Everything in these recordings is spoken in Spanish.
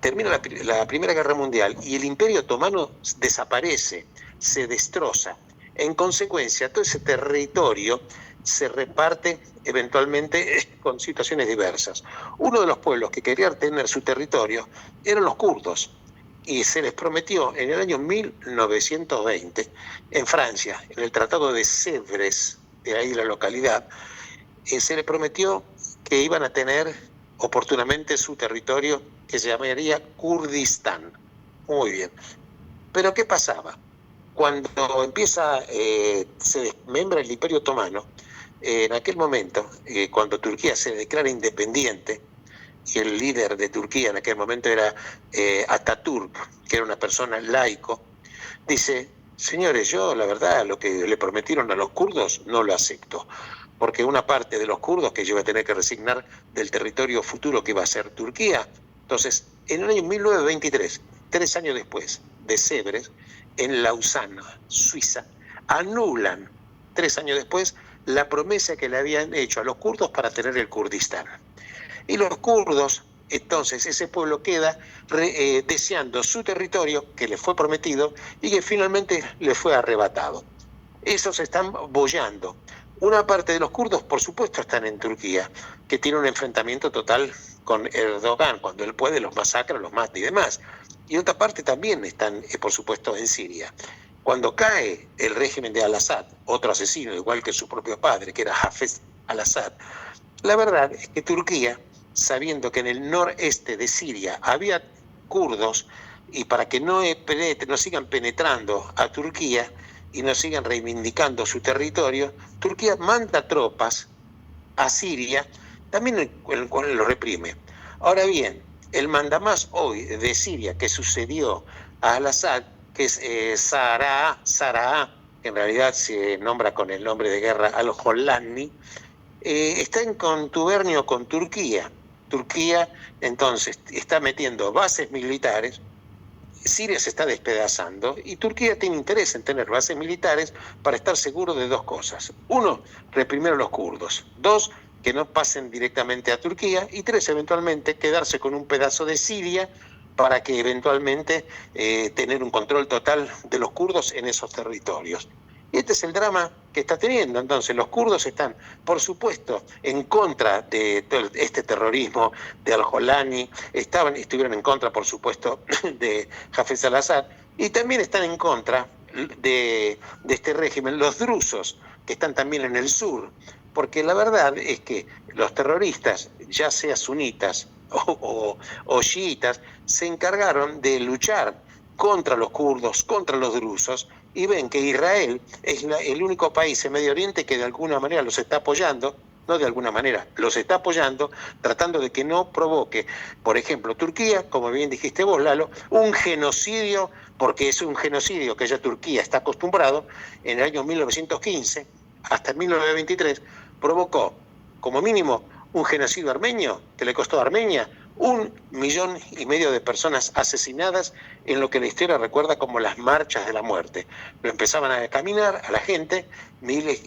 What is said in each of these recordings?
termina la Primera Guerra Mundial y el Imperio Otomano desaparece, se destroza. En consecuencia, todo ese territorio se reparte eventualmente con situaciones diversas. Uno de los pueblos que quería tener su territorio eran los kurdos, y se les prometió en el año 1920, en Francia, en el Tratado de Sèvres, de ahí la localidad, se les prometió que iban a tener oportunamente su territorio, que se llamaría Kurdistán. Muy bien. Pero ¿qué pasaba? Cuando se desmembra el Imperio Otomano, en aquel momento, cuando Turquía se declara independiente, y el líder de Turquía en aquel momento era Atatürk, que era una persona laico, dice: señores, yo la verdad lo que le prometieron a los kurdos no lo acepto, porque una parte de los kurdos que yo iba a tener que resignar del territorio futuro que iba a ser Turquía. Entonces, en el año 1923, 3 años después de Sèvres, en Lausana, Suiza, anulan 3 años después la promesa que le habían hecho a los kurdos para tener el Kurdistán. Y los kurdos, entonces, ese pueblo queda deseando su territorio que les fue prometido y que finalmente les fue arrebatado. Esos están boyando. Una parte de los kurdos, por supuesto, están en Turquía, que tiene un enfrentamiento total con Erdogan. Cuando él puede, los masacra, los mata y demás. Y otra parte también están, por supuesto, en Siria. Cuando cae el régimen de Al-Assad, otro asesino, igual que su propio padre, que era Hafez al-Assad, la verdad es que Turquía, sabiendo que en el noreste de Siria había kurdos, y para que no sigan penetrando a Turquía y no sigan reivindicando su territorio, Turquía manda tropas a Siria, también el cual lo reprime. Ahora bien, el mandamás hoy de Siria que sucedió a Al-Assad, que es Saraa, que en realidad se nombra con el nombre de guerra al-Jolani, está en contubernio con Turquía. Turquía, entonces, está metiendo bases militares, Siria se está despedazando y Turquía tiene interés en tener bases militares para estar seguro de dos cosas. Uno, reprimir a los kurdos. Dos, que no pasen directamente a Turquía. Y tres, eventualmente, quedarse con un pedazo de Siria para que eventualmente tener un control total de los kurdos en esos territorios. Y este es el drama que está teniendo. Entonces, los kurdos están, por supuesto, en contra de todo este terrorismo de al-Jolani, estuvieron en contra, por supuesto, de Hafez al-Assad, y también están en contra de este régimen los drusos, que están también en el sur, porque la verdad es que los terroristas, ya sea sunitas o chiitas, se encargaron de luchar contra los kurdos, contra los drusos, y ven que Israel es el único país en Medio Oriente que de alguna manera los está apoyando, no de alguna manera, los está apoyando, tratando de que no provoque, por ejemplo, Turquía, como bien dijiste vos, Lalo, un genocidio, porque es un genocidio que ya Turquía está acostumbrado. En el año 1915 hasta 1923 provocó como mínimo un genocidio armenio que le costó a Armenia 1,5 millones de personas asesinadas en lo que la historia recuerda como las marchas de la muerte. Lo empezaban a caminar a la gente, miles,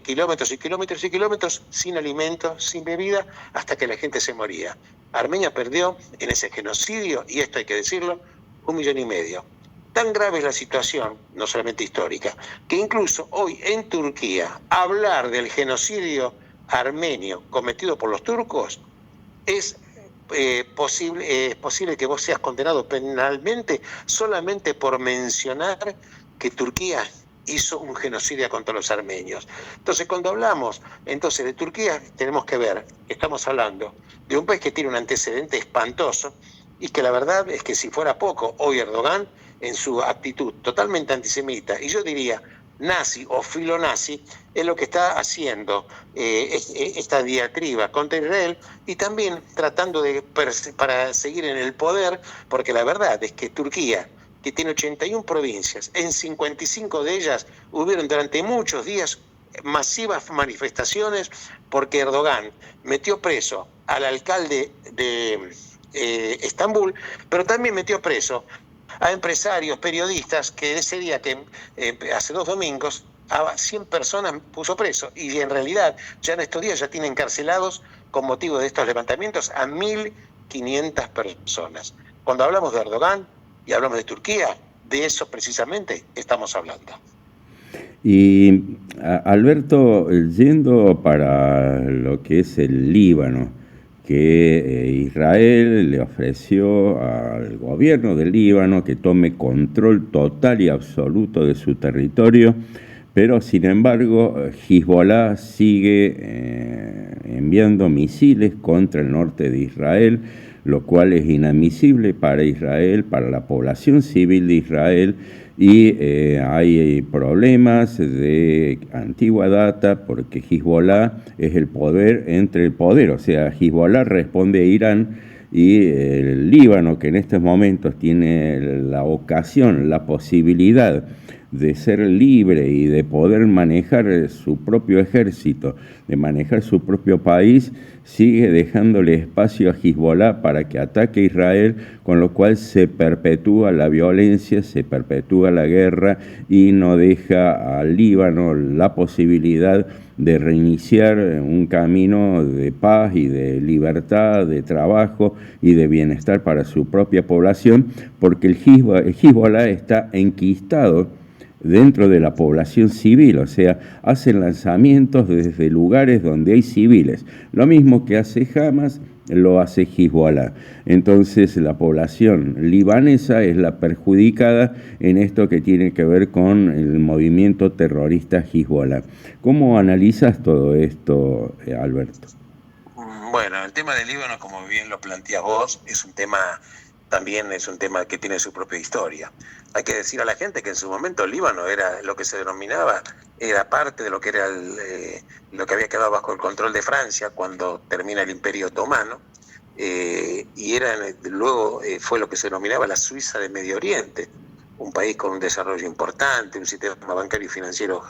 kilómetros y kilómetros y kilómetros, sin alimento, sin bebida, hasta que la gente se moría. Armenia perdió en ese genocidio, y esto hay que decirlo, 1,5 millones. Tan grave es la situación, no solamente histórica, que incluso hoy en Turquía hablar del genocidio armenio cometido por los turcos es posible que vos seas condenado penalmente solamente por mencionar que Turquía hizo un genocidio contra los armenios. Entonces, cuando hablamos de Turquía, tenemos que ver que estamos hablando de un país que tiene un antecedente espantoso, y que la verdad es que, si fuera poco, hoy Erdogan, en su actitud totalmente antisemita, y yo diría nazi o filonazi, es lo que está haciendo esta diatriba contra Israel, y también tratando para seguir en el poder, porque la verdad es que Turquía, que tiene 81 provincias, en 55 de ellas hubieron durante muchos días masivas manifestaciones, porque Erdogan metió preso al alcalde de Estambul, pero también metió preso a empresarios, periodistas, que ese día, que hace 2 domingos, a 100 personas puso preso, y en realidad ya en estos días ya tiene encarcelados, con motivo de estos levantamientos, a 1.500 personas. Cuando hablamos de Erdogan y hablamos de Turquía, de eso precisamente estamos hablando. Y Alberto, yendo para lo que es el Líbano, que Israel le ofreció al gobierno del Líbano que tome control total y absoluto de su territorio, pero sin embargo Hezbollah sigue enviando misiles contra el norte de Israel, lo cual es inadmisible para Israel, para la población civil de Israel, y hay problemas de antigua data porque Hezbollah es el poder entre el poder, o sea, Hezbollah responde a Irán y el Líbano, que en estos momentos tiene la ocasión, la posibilidad de ser libre y de poder manejar su propio ejército, de manejar su propio país, sigue dejándole espacio a Hezbollah para que ataque a Israel, con lo cual se perpetúa la violencia, se perpetúa la guerra y no deja al Líbano la posibilidad de reiniciar un camino de paz y de libertad, de trabajo y de bienestar para su propia población, porque el Hezbollah está enquistado dentro de la población civil, o sea, hacen lanzamientos desde lugares donde hay civiles. Lo mismo que hace Hamas, lo hace Hezbollah. Entonces la población libanesa es la perjudicada en esto que tiene que ver con el movimiento terrorista Hezbollah. ¿Cómo analizas todo esto, Alberto? Bueno, el tema del Líbano, como bien lo planteas vos, también es un tema que tiene su propia historia. Hay que decir a la gente que en su momento el Líbano era lo que se denominaba, era parte de lo que era lo que había quedado bajo el control de Francia cuando termina el Imperio Otomano, y luego fue lo que se denominaba la Suiza de Medio Oriente, un país con un desarrollo importante, un sistema bancario y financiero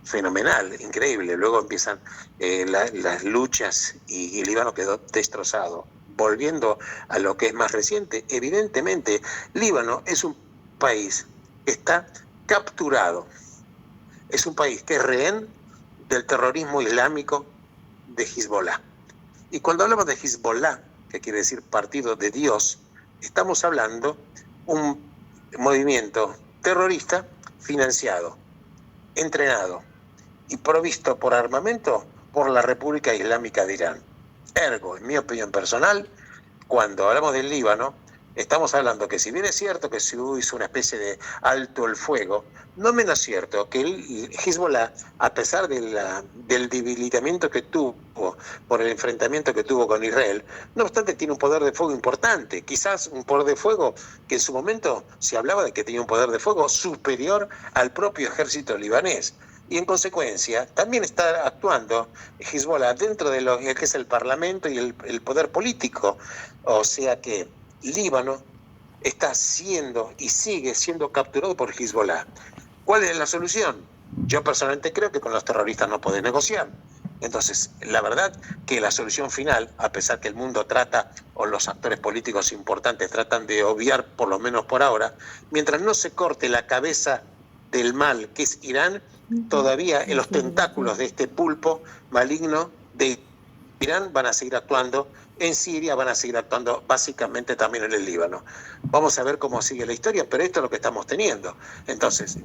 fenomenal, increíble. Luego empiezan las luchas y el Líbano quedó destrozado. Volviendo a lo que es más reciente, evidentemente Líbano es un país que está capturado, es un país que es rehén del terrorismo islámico de Hezbollah. Y cuando hablamos de Hezbollah, que quiere decir partido de Dios, estamos hablando un movimiento terrorista financiado, entrenado y provisto por armamento por la República Islámica de Irán. Ergo, en mi opinión personal, cuando hablamos del Líbano, estamos hablando que si bien es cierto que se hizo una especie de alto el fuego, no menos cierto que el Hezbollah, a pesar del debilitamiento que tuvo por el enfrentamiento que tuvo con Israel, no obstante tiene un poder de fuego importante, quizás un poder de fuego que en su momento se hablaba de que tenía un poder de fuego superior al propio ejército libanés. Y en consecuencia también está actuando Hezbollah dentro de lo que es el Parlamento y el poder político. O sea que Líbano está siendo y sigue siendo capturado por Hezbollah. ¿Cuál es la solución? Yo personalmente creo que con los terroristas no podés negociar. Entonces, la verdad que la solución final, a pesar que el mundo trata, o los actores políticos importantes tratan de obviar, por lo menos por ahora, mientras no se corte la cabeza del mal, que es Irán, todavía en los tentáculos de este pulpo maligno de Irán van a seguir actuando, en Siria van a seguir actuando, básicamente también en el Líbano. Vamos a ver cómo sigue la historia, pero esto es lo que estamos teniendo. Entonces,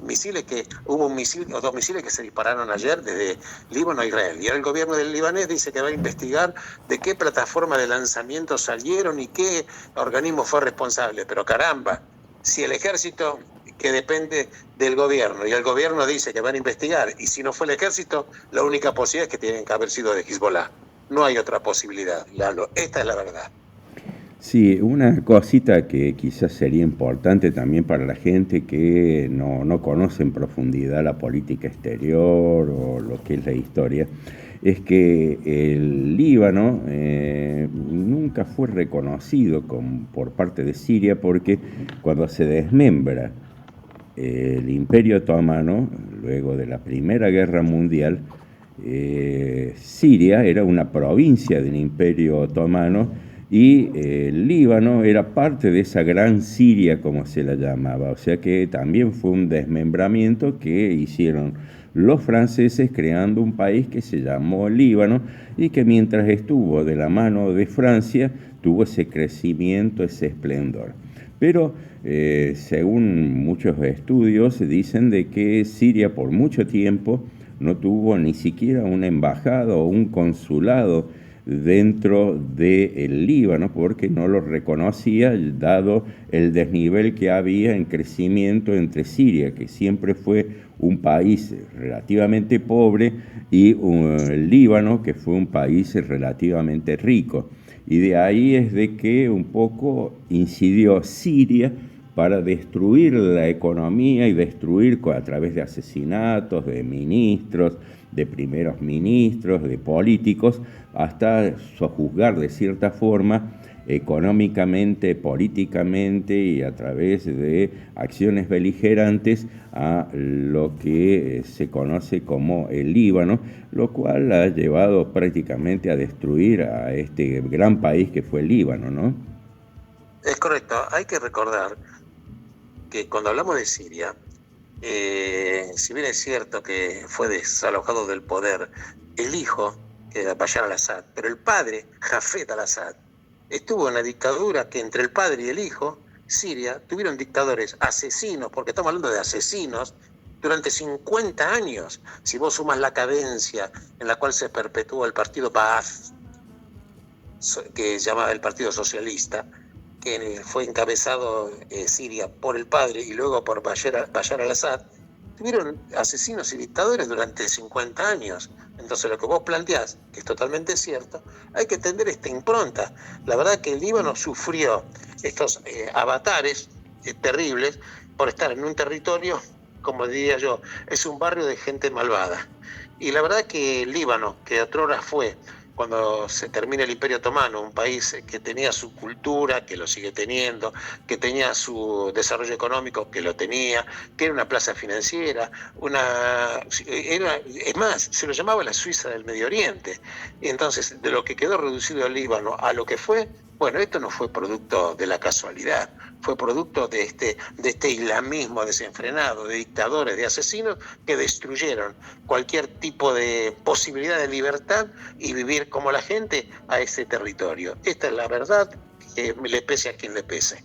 hubo un misil o dos misiles que se dispararon ayer desde Líbano a Israel, y ahora el gobierno del libanés dice que va a investigar de qué plataforma de lanzamiento salieron y qué organismo fue responsable, pero caramba, si el ejército, que depende del gobierno, y el gobierno dice que van a investigar, y si no fue el ejército, la única posibilidad es que tienen que haber sido de Hezbollah. No hay otra posibilidad, Lalo. Esta es la verdad. Sí, una cosita que quizás sería importante también para la gente que no conoce en profundidad la política exterior o lo que es la historia, es que el Líbano nunca fue reconocido por parte de Siria, porque cuando se desmembra el Imperio Otomano, luego de la Primera Guerra Mundial, Siria era una provincia del Imperio Otomano y el Líbano era parte de esa gran Siria, como se la llamaba. O sea que también fue un desmembramiento que hicieron los franceses, creando un país que se llamó Líbano y que mientras estuvo de la mano de Francia tuvo ese crecimiento, ese esplendor. Pero según muchos estudios dicen de que Siria por mucho tiempo no tuvo ni siquiera una embajada o un consulado dentro del Líbano, porque no lo reconocía, dado el desnivel que había en crecimiento entre Siria, que siempre fue un país relativamente pobre, y el Líbano, que fue un país relativamente rico. Y de ahí es de que un poco incidió Siria para destruir la economía y destruir a través de asesinatos de ministros, de primeros ministros, de políticos, hasta sojuzgar de cierta forma económicamente, políticamente y a través de acciones beligerantes a lo que se conoce como el Líbano, lo cual ha llevado prácticamente a destruir a este gran país que fue el Líbano, ¿no? Es correcto, hay que recordar que cuando hablamos de Siria, si bien es cierto que fue desalojado del poder el hijo, que era Bashar al-Assad, pero el padre, Hafez al-Assad, estuvo en la dictadura que entre el padre y el hijo, Siria, tuvieron dictadores asesinos, porque estamos hablando de asesinos, durante 50 años. Si vos sumas la cadencia en la cual se perpetuó el partido Ba'ath, que se llamaba el Partido Socialista, que fue encabezado Siria por el padre y luego por Bashar al-Assad, tuvieron asesinos y dictadores durante 50 años. Entonces lo que vos planteás, que es totalmente cierto, hay que entender esta impronta. La verdad que el Líbano sufrió estos avatares terribles por estar en un territorio, como diría yo, es un barrio de gente malvada. Y la verdad que el Líbano, que otrora fue, cuando se termina el Imperio Otomano, un país que tenía su cultura, que lo sigue teniendo, que tenía su desarrollo económico, que lo tenía, que era una plaza financiera, es más, se lo llamaba la Suiza del Medio Oriente. Y entonces, de lo que quedó reducido el Líbano a lo que fue, bueno, esto no fue producto de la casualidad, fue producto de este islamismo desenfrenado, de dictadores, de asesinos que destruyeron cualquier tipo de posibilidad de libertad y vivir como la gente a ese territorio. Esta es la verdad, que le pese a quien le pese.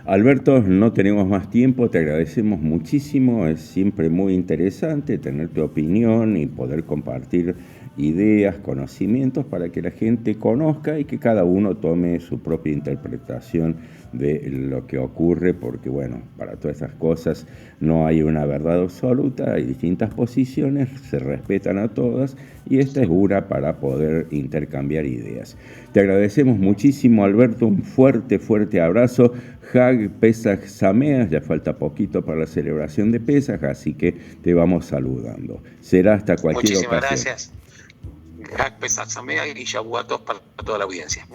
Alberto, no tenemos más tiempo, te agradecemos muchísimo, es siempre muy interesante tener tu opinión y poder compartir ideas, conocimientos para que la gente conozca y que cada uno tome su propia interpretación de lo que ocurre, porque bueno, para todas estas cosas no hay una verdad absoluta, hay distintas posiciones, se respetan a todas y esta es una para poder intercambiar ideas. Te agradecemos muchísimo, Alberto, un fuerte, fuerte abrazo. Hag Pesach Sameach, ya falta poquito para la celebración de Pesach, así que te vamos saludando. Será hasta cualquier ocasión. Muchísimas gracias. Hag Pesach Sameach y Shavuot para toda la audiencia.